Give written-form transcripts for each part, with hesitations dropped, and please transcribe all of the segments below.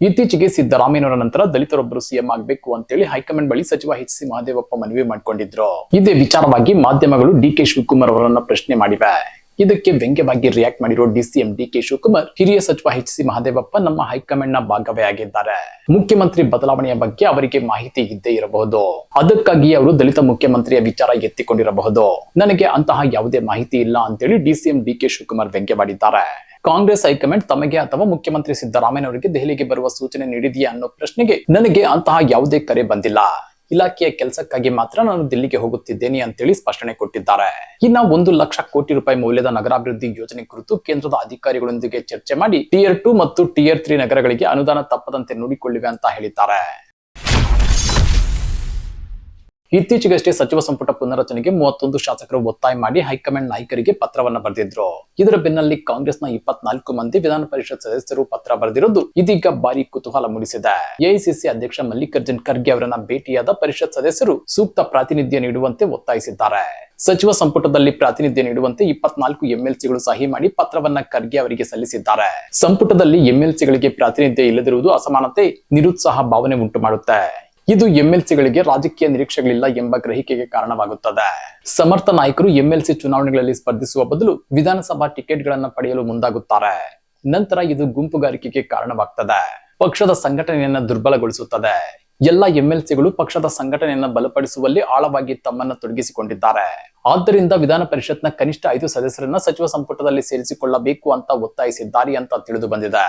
ಇತ್ತೀಚೆಗೆ ಸಿದ್ದರಾಮಯ್ಯನವರ ನಂತರ ದಲಿತರೊಬ್ಬರು ಸಿಎಂ ಆಗಬೇಕು ಅಂತೇಳಿ ಹೈಕಮಾಂಡ್ ಬಳಿ ಸಚಿವ ಎಚ್ ಸಿ ಮಹದೇವಪ್ಪ ಮನವಿ ಮಾಡಿಕೊಂಡಿದ್ರು. ಇದೇ ವಿಚಾರವಾಗಿ ಮಾಧ್ಯಮಗಳು ಡಿಕೆ ಶಿವಕುಮಾರ್ ಅವರನ್ನ ಪ್ರಶ್ನೆ ಮಾಡಿವೆ. ಇದಕ್ಕೆ ವ್ಯಂಗ್ಯವಾಗಿ ರಿಯಾಕ್ಟ್ ಮಾಡಿರೋ ಡಿಸಿಎಂ ಡಿಕೆ ಶಿವಕುಮಾರ್, ಹಿರಿಯ ಸಚಿವ ಎಚ್ ಸಿ ಮಹದೇವಪ್ಪ ನಮ್ಮ ಹೈಕಮಾಂಡ್ ನ ಭಾಗವೇ ಆಗಿದ್ದಾರೆ. ಮುಖ್ಯಮಂತ್ರಿ ಬದಲಾವಣೆಯ ಬಗ್ಗೆ ಅವರಿಗೆ ಮಾಹಿತಿ ಇದ್ದೇ ಇರಬಹುದು. ಅದಕ್ಕಾಗಿ ಅವರು ದಲಿತ ಮುಖ್ಯಮಂತ್ರಿಯ ವಿಚಾರ ಎತ್ತಿಕೊಂಡಿರಬಹುದು. ನನಗೆ ಅಂತಹ ಯಾವುದೇ ಮಾಹಿತಿ ಇಲ್ಲ ಅಂತೇಳಿ ಡಿಸಿಎಂ ಡಿಕೆ ಶಿವಕುಮಾರ್ ವ್ಯಂಗ್ಯವಾಡಿದ್ದಾರೆ. ಕಾಂಗ್ರೆಸ್ ಹೈಕಮಾಂಡ್ ತಮಗೆ ಅಥವಾ ಮುಖ್ಯಮಂತ್ರಿ ಸಿದ್ದರಾಮಯ್ಯನವರಿಗೆ ದೆಹಲಿಗೆ ಬರುವ ಸೂಚನೆ ನೀಡಿದೆಯಾ ಅನ್ನೋ ಪ್ರಶ್ನೆಗೆ ನನಗೆ ಅಂತಹ ಯಾವುದೇ ಕರೆ ಬಂದಿಲ್ಲ. ಇಲಾಖೆಯ ಕೆಲಸಕ್ಕಾಗಿ ಮಾತ್ರ ನಾನು ದಿಲ್ಲಿಗೆ ಹೋಗುತ್ತಿದ್ದೇನೆ ಅಂತೇಳಿ ಸ್ಪಷ್ಟನೆ ಕೊಟ್ಟಿದ್ದಾರೆ. ಇನ್ನ 1 ಲಕ್ಷ ಕೋಟಿ ರೂಪಾಯಿ ಮೌಲ್ಯದ ನಗರಾಭಿವೃದ್ಧಿ ಯೋಜನೆ ಕುರಿತು ಕೇಂದ್ರದ ಅಧಿಕಾರಿಗಳೊಂದಿಗೆ ಚರ್ಚೆ ಮಾಡಿ ಟಿಯರ್ 2 ಮತ್ತು ಟಿಯರ್ 3 ನಗರಗಳಿಗೆ ಅನುದಾನ ತಪ್ಪದಂತೆ ನೋಡಿಕೊಳ್ಳಿವೆ ಅಂತ ಹೇಳಿದ್ದಾರೆ. ಇತ್ತೀಚೆಗಷ್ಟೇ ಸಚಿವ ಸಂಪುಟ ಪುನರಚನೆಗೆ 31 ಶಾಸಕರು ಒತ್ತಾಯ ಮಾಡಿ ಹೈಕಮಾಂಡ್ ನಾಯಕರಿಗೆ ಪತ್ರವನ್ನ ಬರೆದಿದ್ರು. ಇದರ ಬೆನ್ನಲ್ಲಿ ಕಾಂಗ್ರೆಸ್ನ 24 ಮಂದಿ ವಿಧಾನ ಪರಿಷತ್ ಸದಸ್ಯರು ಪತ್ರ ಬರೆದಿರೋದು ಇದೀಗ ಭಾರಿ ಕುತೂಹಲ ಮೂಡಿಸಿದೆ. ಎಐಸಿಸಿ ಅಧ್ಯಕ್ಷ ಮಲ್ಲಿಕಾರ್ಜುನ್ ಖರ್ಗೆ ಅವರನ್ನ ಭೇಟಿಯಾದ ಪರಿಷತ್ ಸದಸ್ಯರು ಸೂಕ್ತ ಪ್ರಾತಿನಿಧ್ಯ ನೀಡುವಂತೆ ಒತ್ತಾಯಿಸಿದ್ದಾರೆ. ಸಚಿವ ಸಂಪುಟದಲ್ಲಿ ಪ್ರಾತಿನಿಧ್ಯ ನೀಡುವಂತೆ 24 ಎಂಎಲ್ಸಿಗಳು ಸಹಿ ಮಾಡಿ ಪತ್ರವನ್ನ ಖರ್ಗೆ ಅವರಿಗೆ ಸಲ್ಲಿಸಿದ್ದಾರೆ. ಸಂಪುಟದಲ್ಲಿ ಎಂಎಲ್ಸಿಗಳಿಗೆ ಪ್ರಾತಿನಿಧ್ಯ ಇಲ್ಲದಿರುವುದು ಅಸಮಾನತೆ, ನಿರುತ್ಸಾಹ ಭಾವನೆ ಉಂಟು ಮಾಡುತ್ತೆ. ಇದು ಎಂಎಲ್ಸಿಗಳಿಗೆ ರಾಜಕೀಯ ನಿರೀಕ್ಷೆಗಳಿಲ್ಲ ಎಂಬ ಗ್ರಹಿಕೆಗೆ ಕಾರಣವಾಗುತ್ತದೆ. ಸಮರ್ಥ ನಾಯಕರು ಎಂಎಲ್ಸಿ ಚುನಾವಣೆಗಳಲ್ಲಿ ಸ್ಪರ್ಧಿಸುವ ಬದಲು ವಿಧಾನಸಭಾ ಟಿಕೆಟ್ಗಳನ್ನು ಪಡೆಯಲು ಮುಂದಾಗುತ್ತಾರೆ. ನಂತರ ಇದು ಗುಂಪುಗಾರಿಕೆಗೆ ಕಾರಣವಾಗ್ತದೆ, ಪಕ್ಷದ ಸಂಘಟನೆಯನ್ನ ದುರ್ಬಲಗೊಳಿಸುತ್ತದೆ. ಎಲ್ಲ ಎಂಎಲ್ಸಿಗಳು ಪಕ್ಷದ ಸಂಘಟನೆಯನ್ನ ಬಲಪಡಿಸುವಲ್ಲಿ ಆಳವಾಗಿ ತಮ್ಮನ್ನ ತೊಡಗಿಸಿಕೊಂಡಿದ್ದಾರೆ. ಆದ್ದರಿಂದ ವಿಧಾನ ಪರಿಷತ್ನ ಕನಿಷ್ಠ 5 ಸದಸ್ಯರನ್ನ ಸಚಿವ ಸಂಪುಟದಲ್ಲಿ ಸೇರಿಸಿಕೊಳ್ಳಬೇಕು ಅಂತ ಒತ್ತಾಯಿಸಿದ್ದಾರೆ ಅಂತ ತಿಳಿದು ಬಂದಿದೆ.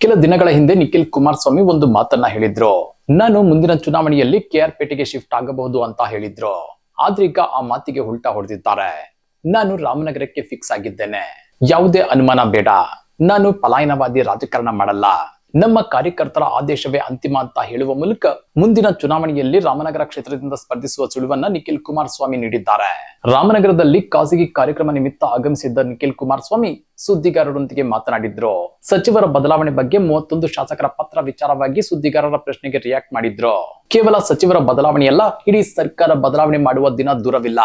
ಕೆಲ ದಿನಗಳ ಹಿಂದೆ ನಿಖಿಲ್ ಕುಮಾರಸ್ವಾಮಿ ಒಂದು ಮಾತನ್ನ ಹೇಳಿದ್ರು. ನಾನು ಮುಂದಿನ ಚುನಾವಣೆಯಲ್ಲಿ ಕೆಆರ್ ಪೇಟೆಗೆ ಶಿಫ್ಟ್ ಆಗಬಹುದು ಅಂತ ಹೇಳಿದ್ರು. ಆದ್ರೀಗ ಆ ಮಾತಿಗೆ ಉಲ್ಟಾ ಹೊಡೆದಿದ್ದಾರೆ. ನಾನು ರಾಮನಗರಕ್ಕೆ ಫಿಕ್ಸ್ ಆಗಿದ್ದೇನೆ, ಯಾವುದೇ ಅನುಮಾನ ಬೇಡ, ನಾನು ಪಲಾಯನವಾದಿ ರಾಜಕಾರಣ ಮಾಡಲ್ಲ, ನಮ್ಮ ಕಾರ್ಯಕರ್ತರ ಆದೇಶವೇ ಅಂತಿಮ ಅಂತ ಹೇಳುವ ಮೂಲಕ ಮುಂದಿನ ಚುನಾವಣೆಯಲ್ಲಿ ರಾಮನಗರ ಕ್ಷೇತ್ರದಿಂದ ಸ್ಪರ್ಧಿಸುವ ಸುಳಿವನ್ನ ನಿಖಿಲ್ ಕುಮಾರಸ್ವಾಮಿ ನೀಡಿದ್ದಾರೆ. ರಾಮನಗರದಲ್ಲಿ ಖಾಸಗಿ ಕಾರ್ಯಕ್ರಮ ನಿಮಿತ್ತ ಆಗಮಿಸಿದ್ದ ನಿಖಿಲ್ ಕುಮಾರಸ್ವಾಮಿ ಸುದ್ದಿಗಾರರೊಂದಿಗೆ ಮಾತನಾಡಿದ್ರು. ಸಚಿವರ ಬದಲಾವಣೆ ಬಗ್ಗೆ 31 ಶಾಸಕರ ಪತ್ರ ವಿಚಾರವಾಗಿ ಸುದ್ದಿಗಾರರ ಪ್ರಶ್ನೆಗೆ ರಿಯಾಕ್ಟ್ ಮಾಡಿದ್ರು. ಕೇವಲ ಸಚಿವರ ಬದಲಾವಣೆಯಲ್ಲ, ಇಡೀ ಸರ್ಕಾರ ಬದಲಾವಣೆ ಮಾಡುವ ದಿನ ದೂರವಿಲ್ಲ.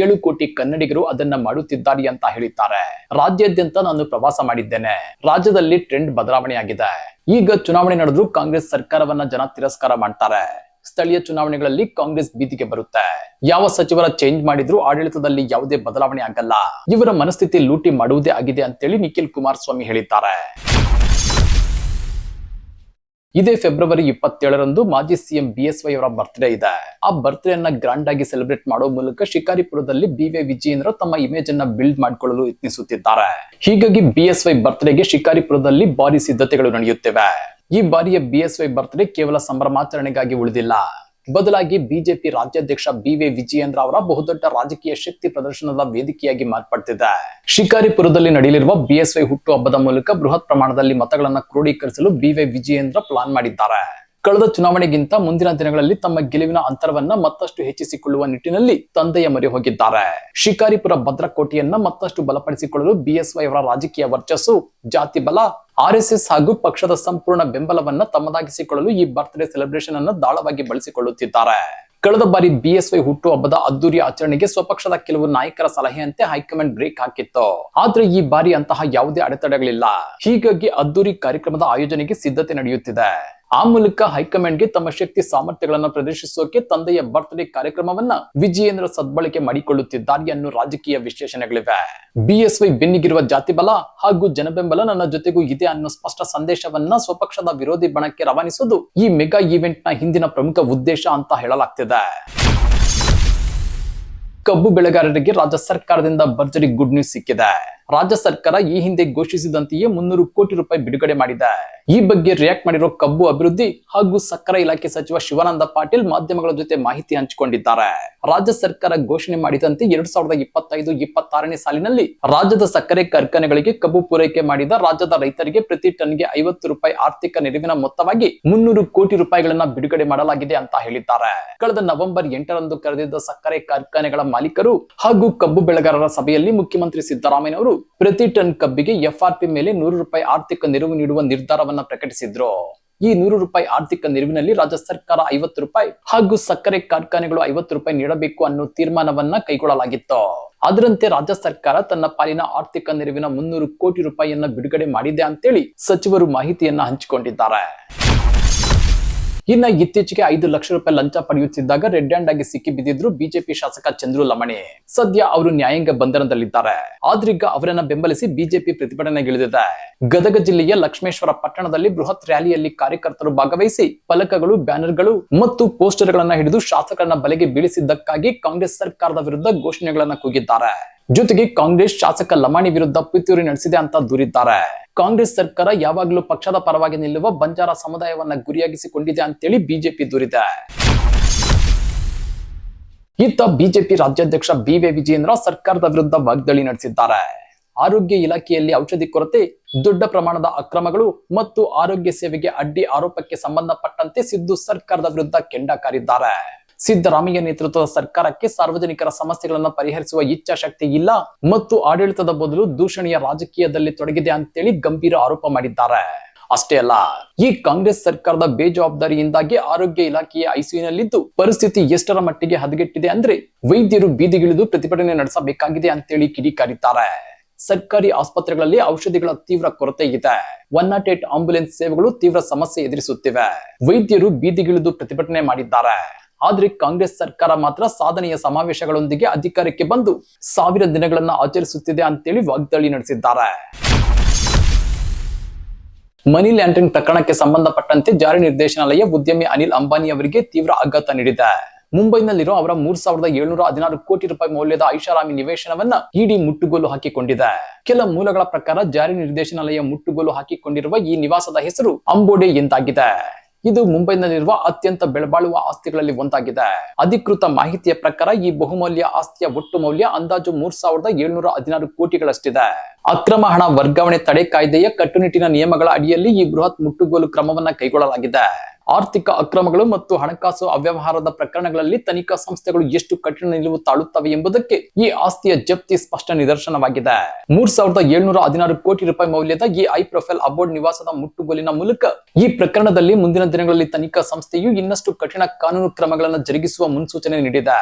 7 ಕೋಟಿ ಕನ್ನಡಿಗರು ಅದನ್ನ ಮಾಡುತ್ತಿದ್ದಾರೆ ಅಂತ ಹೇಳಿದ್ದಾರೆ. ರಾಜ್ಯಾದ್ಯಂತ ನಾನು ಪ್ರವಾಸ ಮಾಡಿದ್ದೇನೆ. ರಾಜ್ಯದಲ್ಲಿ ಟ್ರೆಂಡ್ ಬದಲಾವಣೆ ಆಗಿದೆ. ಈಗ ಚುನಾವಣೆ ನಡೆದ್ರೂ ಕಾಂಗ್ರೆಸ್ ಸರ್ಕಾರವನ್ನ ಜನ ತಿರಸ್ಕಾರ ಮಾಡ್ತಾರೆ. ಸ್ಥಳೀಯ ಚುನಾವಣೆಗಳಲ್ಲಿ ಕಾಂಗ್ರೆಸ್ ಬೀದಿಗೆ ಬರುತ್ತೆ. ಯಾವ ಸಚಿವರ ಚೇಂಜ್ ಮಾಡಿದ್ರು ಆಡಳಿತದಲ್ಲಿ ಯಾವುದೇ ಬದಲಾವಣೆ ಆಗಲ್ಲ. ಇವರ ಮನಸ್ಥಿತಿ ಲೂಟಿ ಮಾಡುವುದೇ ಆಗಿದೆ ಅಂತೇಳಿ ನಿಖಿಲ್ ಕುಮಾರಸ್ವಾಮಿ ಹೇಳಿದ್ದಾರೆ. ಇದೇ ಫೆಬ್ರವರಿ 27ರಂದು ಮಾಜಿ ಸಿಎಂ ಬಿಎಸ್ವೈ ಅವರ ಬರ್ತ್ಡೇ ಇದೆ. ಆ ಬರ್ತ್ಡೇಯನ್ನ ಗ್ರಾಂಡ್ ಆಗಿ ಸೆಲೆಬ್ರೇಟ್ ಮಾಡೋ ಮೂಲಕ ಶಿಕಾರಿಪುರದಲ್ಲಿ ಬಿವೈ ವಿಜಯೇಂದ್ರ ತಮ್ಮ ಇಮೇಜ್ ಅನ್ನ ಬಿಲ್ಡ್ ಮಾಡಿಕೊಳ್ಳಲು ಯತ್ನಿಸುತ್ತಿದ್ದಾರೆ. ಹೀಗಾಗಿ ಬಿಎಸ್ವೈ ಬರ್ತ್ಡೇಗೆ ಶಿಕಾರಿಪುರದಲ್ಲಿ ಭಾರಿ ಸಿದ್ಧತೆಗಳು ನಡೆಯುತ್ತಿವೆ. ಈ ಬಾರಿಯ ಬಿಎಸ್ವೈ ಬರ್ತ್ಡೇ ಕೇವಲ ಸಂಭ್ರಮಾಚರಣೆಗಾಗಿ ಉಳಿದಿಲ್ಲ. ಬದಲಾಗಿ ಬಿಜೆಪಿ ರಾಜ್ಯಾಧ್ಯಕ್ಷ ಬಿವೈ ವಿಜಯೇಂದ್ರ ಅವರ ಬಹುದೊಡ್ಡ ರಾಜಕೀಯ ಶಕ್ತಿ ಪ್ರದರ್ಶನದ ವೇದಿಕೆಯಾಗಿ ಮಾರ್ಪಡ್ತಿದೆ. ಶಿಕಾರಿಪುರದಲ್ಲಿ ನಡೆಯಲಿರುವ ಬಿಎಸ್ವೈ ಹುಟ್ಟು ಹಬ್ಬದ ಮೂಲಕ ಬೃಹತ್ ಪ್ರಮಾಣದಲ್ಲಿ ಮತಗಳನ್ನ ಕ್ರೋಢೀಕರಿಸಲು ಬಿವೈ ವಿಜಯೇಂದ್ರ ಪ್ಲಾನ್ ಮಾಡಿದ್ದಾರೆ. ಕಳೆದ ಚುನಾವಣೆಗಿಂತ ಮುಂದಿನ ದಿನಗಳಲ್ಲಿ ತಮ್ಮ ಗೆಲುವಿನ ಅಂತರವನ್ನ ಮತ್ತಷ್ಟು ಹೆಚ್ಚಿಸಿಕೊಳ್ಳುವ ನಿಟ್ಟಿನಲ್ಲಿ ತಂದೆಯ ಮೊರೆ ಹೋಗಿದ್ದಾರೆ. ಶಿಕಾರಿಪುರ ಭದ್ರಕೋಟೆಯನ್ನ ಮತ್ತಷ್ಟು ಬಲಪಡಿಸಿಕೊಳ್ಳಲು ಬಿಎಸ್ವೈ ಅವರ ರಾಜಕೀಯ ವರ್ಚಸ್ಸು, ಜಾತಿ ಬಲ, ಆರ್ಎಸ್ಎಸ್ ಹಾಗೂ ಪಕ್ಷದ ಸಂಪೂರ್ಣ ಬೆಂಬಲವನ್ನ ತಮ್ಮದಾಗಿಸಿಕೊಳ್ಳಲು ಈ ಬರ್ತ್ಡೇ ಸೆಲೆಬ್ರೇಷನ್ ಅನ್ನು ದಾಳವಾಗಿ ಬಳಸಿಕೊಳ್ಳುತ್ತಿದ್ದಾರೆ. ಕಳೆದ ಬಾರಿ ಬಿಎಸ್ವೈ ಹುಟ್ಟು ಹಬ್ಬದ ಅದ್ದೂರಿ ಆಚರಣೆಗೆ ಸ್ವಪಕ್ಷದ ಕೆಲವು ನಾಯಕರ ಸಲಹೆಯಂತೆ ಹೈಕಮಾಂಡ್ ಬ್ರೇಕ್ ಹಾಕಿತ್ತು. ಆದ್ರೆ ಈ ಬಾರಿ ಅಂತಹ ಯಾವುದೇ ಅಡೆತಡೆಗಳಿಲ್ಲ. ಹೀಗಾಗಿ ಅದ್ದೂರಿ ಕಾರ್ಯಕ್ರಮದ ಆಯೋಜನೆಗೆ ಸಿದ್ಧತೆ ನಡೆಯುತ್ತಿದೆ. ಆ ಮೂಲಕ ಹೈಕಮಾಂಡ್ಗೆ ತಮ್ಮ ಶಕ್ತಿ ಸಾಮರ್ಥ್ಯಗಳನ್ನು ಪ್ರದರ್ಶಿಸೋಕೆ ತಂದೆಯ ಬರ್ತ್ಡೇ ಕಾರ್ಯಕ್ರಮವನ್ನ ವಿಜಯೇಂದ್ರ ಸದ್ಬಳಕೆ ಮಾಡಿಕೊಳ್ಳುತ್ತಿದ್ದಾರೆ ಅನ್ನೋ ರಾಜಕೀಯ ವಿಶ್ಲೇಷಣೆಗಳಿವೆ. ಬಿಎಸ್ವೈ ಬೆನ್ನಿಗಿರುವ ಜಾತಿ ಬಲ ಹಾಗೂ ಜನಬೆಂಬಲ ನನ್ನ ಜೊತೆಗೂ ಇದೆ ಅನ್ನೋ ಸ್ಪಷ್ಟ ಸಂದೇಶವನ್ನ ಸ್ವಪಕ್ಷದ ವಿರೋಧಿ ಬಣಕ್ಕೆ ರವಾನಿಸುವುದು ಈ ಮೆಗಾ ಈವೆಂಟ್ ನ ಹಿಂದಿನ ಪ್ರಮುಖ ಉದ್ದೇಶ ಅಂತ ಹೇಳಲಾಗ್ತಿದೆ. ಕಬ್ಬು ಬೆಳೆಗಾರರಿಗೆ ರಾಜ್ಯ ಸರ್ಕಾರದಿಂದ ಭರ್ಜರಿ ಗುಡ್ ನ್ಯೂಸ್ ಸಿಕ್ಕಿದೆ. ರಾಜ್ಯ ಸರ್ಕಾರ ಈ ಹಿಂದೆ ಘೋಷಿಸಿದಂತೆಯೇ 300 ಕೋಟಿ ರೂಪಾಯಿ ಬಿಡುಗಡೆ ಮಾಡಿದೆ. ಈ ಬಗ್ಗೆ ರಿಯಾಕ್ಟ್ ಮಾಡಿರೋ ಕಬ್ಬು ಅಭಿವೃದ್ಧಿ ಹಾಗೂ ಸಕ್ಕರೆ ಇಲಾಖೆ ಸಚಿವ ಶಿವಾನಂದ ಪಾಟೀಲ್ ಮಾಧ್ಯಮಗಳ ಜೊತೆ ಮಾಹಿತಿ ಹಂಚಿಕೊಂಡಿದ್ದಾರೆ. ರಾಜ್ಯ ಸರ್ಕಾರ ಘೋಷಣೆ ಮಾಡಿದಂತೆ 2025-26ನೇ ಸಾಲಿನಲ್ಲಿ ರಾಜ್ಯದ ಸಕ್ಕರೆ ಕಾರ್ಖಾನೆಗಳಿಗೆ ಕಬ್ಬು ಪೂರೈಕೆ ಮಾಡಿದ ರಾಜ್ಯದ ರೈತರಿಗೆ ಪ್ರತಿ ಟನ್ಗೆ 50 ರೂಪಾಯಿ ಆರ್ಥಿಕ ನೆರವಿನ ಮೊತ್ತವಾಗಿ 300 ಕೋಟಿ ರೂಪಾಯಿಗಳನ್ನ ಬಿಡುಗಡೆ ಮಾಡಲಾಗಿದೆ ಅಂತ ಹೇಳಿದ್ದಾರೆ. ಕಳೆದ ನವೆಂಬರ್ 8ರಂದು ಕರೆದಿದ್ದ ಸಕ್ಕರೆ ಕಾರ್ಖಾನೆಗಳ ಮಾಲೀಕರು ಹಾಗೂ ಕಬ್ಬು ಬೆಳೆಗಾರರ ಸಭೆಯಲ್ಲಿ ಮುಖ್ಯಮಂತ್ರಿ ಸಿದ್ದರಾಮಯ್ಯ ಅವರು ಪ್ರತಿ ಟನ್ ಕಬ್ಬಿಗೆ ಎಫ್ಆರ್ಪಿ ಮೇಲೆ 100 ರೂಪಾಯಿ ಆರ್ಥಿಕ ನೆರವು ನೀಡುವ ನಿರ್ಧಾರವನ್ನ ಪ್ರಕಟಿಸಿದ್ರು. ಈ 100 ರೂಪಾಯಿ ಆರ್ಥಿಕ ನೆರವಿನಲ್ಲಿ ರಾಜ್ಯ ಸರ್ಕಾರ 50 ರೂಪಾಯಿ ಹಾಗೂ ಸಕ್ಕರೆ ಕಾರ್ಖಾನೆಗಳು 50 ರೂಪಾಯಿ ನೀಡಬೇಕು ಅನ್ನೋ ತೀರ್ಮಾನವನ್ನ ಕೈಗೊಳ್ಳಲಾಗಿತ್ತು. ಅದರಂತೆ ರಾಜ್ಯ ಸರ್ಕಾರ ತನ್ನ ಪಾಲಿನ ಆರ್ಥಿಕ ನೆರವಿನ 300 ಕೋಟಿ ರೂಪಾಯಿಯನ್ನ ಬಿಡುಗಡೆ ಮಾಡಿದೆ ಅಂತೇಳಿ ಸಚಿವರು ಮಾಹಿತಿಯನ್ನ ಹಂಚಿಕೊಂಡಿದ್ದಾರೆ. ಇನ್ನ ಇತ್ತೀಚೆಗೆ 5 ಲಕ್ಷ ರೂಪಾಯಿ ಲಂಚ ಪಡೆಯುತ್ತಿದ್ದಾಗ ರೆಡ್ ಹ್ಯಾಂಡ್ ಆಗಿ ಸಿಕ್ಕಿ ಬಿದ್ದಿದ್ರು ಬಿಜೆಪಿ ಶಾಸಕ ಚಂದ್ರು ಲಮಣಿ. ಸದ್ಯ ಅವರು ನ್ಯಾಯಾಂಗ ಬಂಧನದಲ್ಲಿದ್ದಾರೆ. ಆದ್ರೀಗ ಅವರನ್ನ ಬೆಂಬಲಿಸಿ ಬಿಜೆಪಿ ಪ್ರತಿಭಟನೆಗಿಳಿದಿದೆ. ಗದಗ ಜಿಲ್ಲೆಯ ಲಕ್ಷ್ಮೇಶ್ವರ ಪಟ್ಟಣದಲ್ಲಿ ಬೃಹತ್ ರ್ಯಾಲಿಯಲ್ಲಿ ಕಾರ್ಯಕರ್ತರು ಭಾಗವಹಿಸಿ ಫಲಕಗಳು, ಬ್ಯಾನರ್ಗಳು ಮತ್ತು ಪೋಸ್ಟರ್ಗಳನ್ನ ಹಿಡಿದು ಶಾಸಕರನ್ನ ಬಲೆಗೆ ಬೀಳಿಸಿದ್ದಕ್ಕಾಗಿ ಕಾಂಗ್ರೆಸ್ ಸರ್ಕಾರದ ವಿರುದ್ಧ ಘೋಷಣೆಗಳನ್ನ ಕೂಗಿದ್ದಾರೆ. ಜೊತೆಗೆ ಕಾಂಗ್ರೆಸ್ ಶಾಸಕ ಲಮಾಣಿ ವಿರುದ್ಧ ಪಿತೂರಿ ನಡೆಸಿದೆ ಅಂತ ದೂರಿದ್ದಾರೆ. ಕಾಂಗ್ರೆಸ್ ಸರ್ಕಾರ ಯಾವಾಗಲೂ ಪಕ್ಷದ ಪರವಾಗಿ ನಿಲ್ಲುವ ಬಂಜಾರ ಸಮುದಾಯವನ್ನ ಗುರಿಯಾಗಿಸಿಕೊಂಡಿದೆ ಅಂತೇಳಿ ಬಿಜೆಪಿ ದೂರಿದೆ. ಇತ್ತ ಬಿಜೆಪಿ ರಾಜ್ಯಾಧ್ಯಕ್ಷ ಬಿ.ವೈ. ವಿಜಯೇಂದ್ರ ಸರ್ಕಾರದ ವಿರುದ್ಧ ವಾಗ್ದಾಳಿ ನಡೆಸಿದ್ದಾರೆ. ಆರೋಗ್ಯ ಇಲಾಖೆಯಲ್ಲಿ ಔಷಧಿ ಕೊರತೆ, ದೊಡ್ಡ ಪ್ರಮಾಣದ ಅಕ್ರಮಗಳು ಮತ್ತು ಆರೋಗ್ಯ ಸೇವೆಗೆ ಅಡ್ಡಿ ಆರೋಪಕ್ಕೆ ಸಂಬಂಧಪಟ್ಟಂತೆ ಸಿದ್ದು ಸರ್ಕಾರದ ವಿರುದ್ಧ ಕೆಂಡ ಕಾರಿದ್ದಾರೆ. ಸಿದ್ದರಾಮಯ್ಯ ನೇತೃತ್ವದ ಸರ್ಕಾರಕ್ಕೆ ಸಾರ್ವಜನಿಕರ ಸಮಸ್ಯೆಗಳನ್ನು ಪರಿಹರಿಸುವ ಇಚ್ಛಾಶಕ್ತಿ ಇಲ್ಲ ಮತ್ತು ಆಡಳಿತದ ಬದಲು ದೂಷಣೆಯ ರಾಜಕೀಯದಲ್ಲಿ ತೊಡಗಿದೆ ಅಂತೇಳಿ ಗಂಭೀರ ಆರೋಪ ಮಾಡಿದ್ದಾರೆ. ಅಷ್ಟೇ ಅಲ್ಲ, ಈ ಕಾಂಗ್ರೆಸ್ ಸರ್ಕಾರದ ಬೇಜವಾಬ್ದಾರಿಯಿಂದಾಗಿ ಆರೋಗ್ಯ ಇಲಾಖೆಯ ಐಸಿಯುನಲ್ಲಿದ್ದು ಪರಿಸ್ಥಿತಿ ಎಷ್ಟರ ಮಟ್ಟಿಗೆ ಹದಗೆಟ್ಟಿದೆ ಅಂದ್ರೆ ವೈದ್ಯರು ಬೀದಿಗಿಳಿದು ಪ್ರತಿಭಟನೆ ನಡೆಸಬೇಕಾಗಿದೆ ಅಂತೇಳಿ ಕಿಡಿಕಾರಿದ್ದಾರೆ. ಸರ್ಕಾರಿ ಆಸ್ಪತ್ರೆಗಳಲ್ಲಿ ಔಷಧಿಗಳ ತೀವ್ರ ಕೊರತೆ ಇದೆ. 108 ಆಂಬ್ಯುಲೆನ್ಸ್ ಸೇವೆಗಳು ತೀವ್ರ ಸಮಸ್ಯೆ ಎದುರಿಸುತ್ತಿವೆ. ವೈದ್ಯರು ಬೀದಿಗಿಳಿದು ಪ್ರತಿಭಟನೆ ಮಾಡಿದ್ದಾರೆ. ಆದ್ರೆ ಕಾಂಗ್ರೆಸ್ ಸರ್ಕಾರ ಮಾತ್ರ ಸಾಧನೆಯ ಸಮಾವೇಶಗಳೊಂದಿಗೆ ಅಧಿಕಾರಕ್ಕೆ ಬಂದು 1000 ದಿನಗಳನ್ನ ಆಚರಿಸುತ್ತಿದೆ ಅಂತೇಳಿ ವಾಗ್ದಾಳಿ ನಡೆಸಿದ್ದಾರೆ. ಮನಿ ಲ್ಯಾಂಡರಿಂಗ್ ಪ್ರಕರಣಕ್ಕೆ ಸಂಬಂಧಪಟ್ಟಂತೆ ಜಾರಿ ನಿರ್ದೇಶನಾಲಯ ಉದ್ಯಮಿ ಅನಿಲ್ ಅಂಬಾನಿ ಅವರಿಗೆ ತೀವ್ರ ಆಘಾತ ನೀಡಿದೆ. ಮುಂಬೈನಲ್ಲಿರೋ ಅವರ 3716 ಕೋಟಿ ರೂಪಾಯಿ ಮೌಲ್ಯದ ಐಷಾರಾಮಿ ನಿವೇಶನವನ್ನ ಇಡಿ ಮುಟ್ಟುಗೋಲು ಹಾಕಿಕೊಂಡಿದೆ. ಕೆಲ ಮೂಲಗಳ ಪ್ರಕಾರ ಜಾರಿ ನಿರ್ದೇಶನಾಲಯ ಮುಟ್ಟುಗೋಲು ಹಾಕಿಕೊಂಡಿರುವ ಈ ನಿವಾಸದ ಹೆಸರು ಅಂಬೋಡೆ ಎಂದಾಗಿದೆ. ಇದು ಮುಂಬೈನಲ್ಲಿರುವ ಅತ್ಯಂತ ಬೆಲೆಬಾಳುವ ಆಸ್ತಿಗಳಲ್ಲಿ ಒಂದಾಗಿದೆ. ಅಧಿಕೃತ ಮಾಹಿತಿಯ ಪ್ರಕಾರ ಈ ಬಹುಮೌಲ್ಯ ಆಸ್ತಿಯ ಒಟ್ಟು ಮೌಲ್ಯ ಅಂದಾಜು 3716 ಕೋಟಿಗಳಷ್ಟಿದೆ. ಅಕ್ರಮ ಹಣ ವರ್ಗಾವಣೆ ತಡೆ ಕಾಯ್ದೆಯ ಕಟ್ಟುನಿಟ್ಟಿನ ನಿಯಮಗಳ ಅಡಿಯಲ್ಲಿ ಈ ಬೃಹತ್ ಮುಟ್ಟುಗೋಲು ಕ್ರಮವನ್ನ ಕೈಗೊಳ್ಳಲಾಗಿದೆ. ಆರ್ಥಿಕ ಅಕ್ರಮಗಳು ಮತ್ತು ಹಣಕಾಸು ಅವ್ಯವಹಾರದ ಪ್ರಕರಣಗಳಲ್ಲಿ ತನಿಖಾ ಸಂಸ್ಥೆಗಳು ಎಷ್ಟು ಕಠಿಣ ನಿಲುವು ತಾಳುತ್ತವೆ ಎಂಬುದಕ್ಕೆ ಈ ಆಸ್ತಿಯ ಜಪ್ತಿ ಸ್ಪಷ್ಟ ನಿದರ್ಶನವಾಗಿದೆ. 3716 ಕೋಟಿ ರೂಪಾಯಿ ಮೌಲ್ಯದ ಈ ಹೈ ಪ್ರೊಫೈಲ್ ಅಬೋರ್ಡ್ ನಿವಾಸದ ಮುಟ್ಟುಗೋಲಿನ ಮೂಲಕ ಈ ಪ್ರಕರಣದಲ್ಲಿ ಮುಂದಿನ ದಿನಗಳಲ್ಲಿ ತನಿಖಾ ಸಂಸ್ಥೆಯು ಇನ್ನಷ್ಟು ಕಠಿಣ ಕಾನೂನು ಕ್ರಮಗಳನ್ನು ಜರುಗಿಸುವ ಮುನ್ಸೂಚನೆ ನೀಡಿದೆ.